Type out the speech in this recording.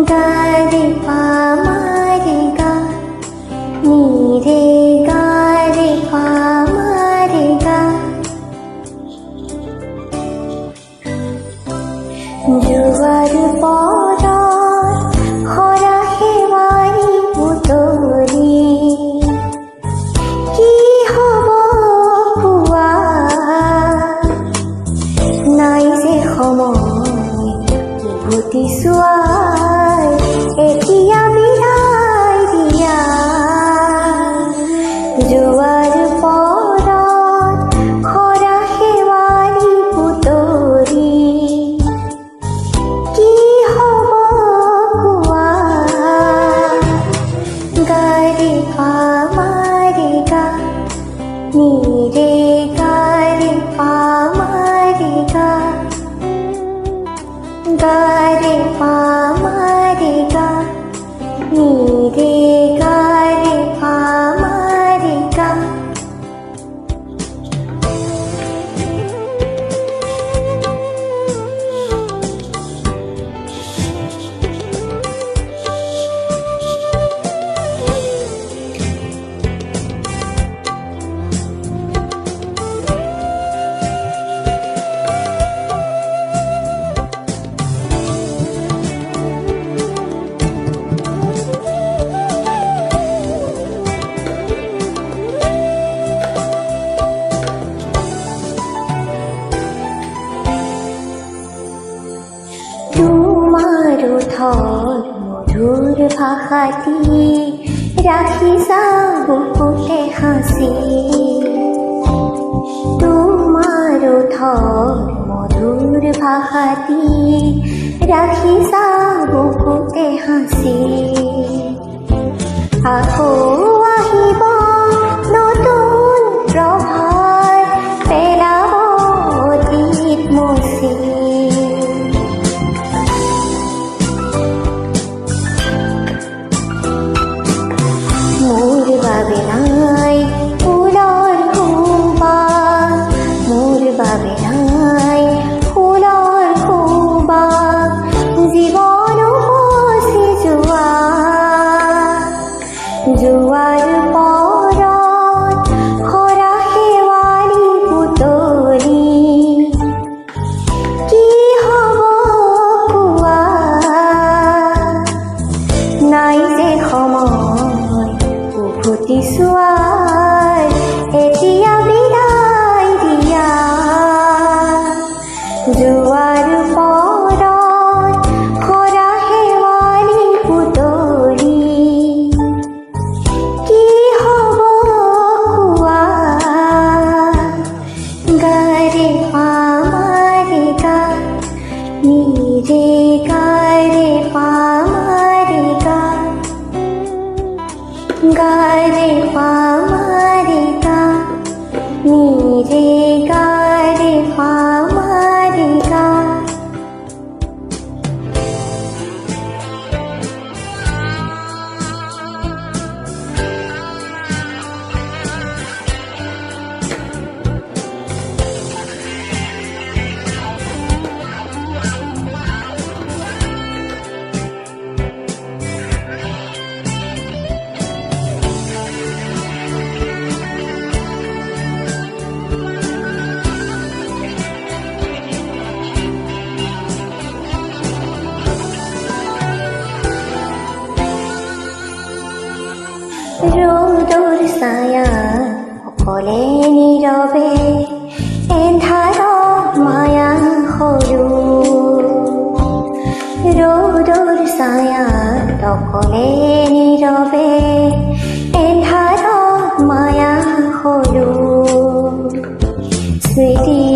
ga re pa ma re ga ni re ga re pa ma re ga জোয়ার পরার খরা হেওয়ারি পুতরি কি হব পুয়া নাই যে সময় উভতি চোৱাৰ এতিয়া বিদায় দিয়া জোয়ার পরার খরা হেওয়ারি পুতরি ni re ga re pa ma re ga pa ma re ga ni re ga re pa ma re ga তোমারো থর মধুর ভাষাটি রাখিছা বুকুতে হাসি তোমারো থর মধুর ভাষাটি রাখিছা বুকুতে হাসি আকৌ আহিব নতুন প্ৰভাত পেলাব অতীত মচি মোৰ বাবে নাই ফুলৰ সুবাস মোৰ বাবে নাই ফুলৰ সুবাস জীৱন উপচি যোৱা জোৱাৰ পৰত খৰা শেৱালি পুতৰি কি হ'ব কোৱা নাই যে সময় উভতি চোৱাৰ এতিয়া বিদায় দিয়া জোৱাৰ পৰত খৰা শেৱালি পুতৰি কি হ'ব কোৱা গা ৰে পা মা ৰে গা নি ৰে গা ৰে পা মা ৰে গা ga re pa ma re ga ni re ga re pa ma re ga ৰ'দৰ ছায়া অকলে নীৰৱে এন্ধাৰ মায়া সৰু ৰ'দৰ ছায়া অকলে নীৰৱে এন্ধাৰ মায়া সৰু স্মৃতি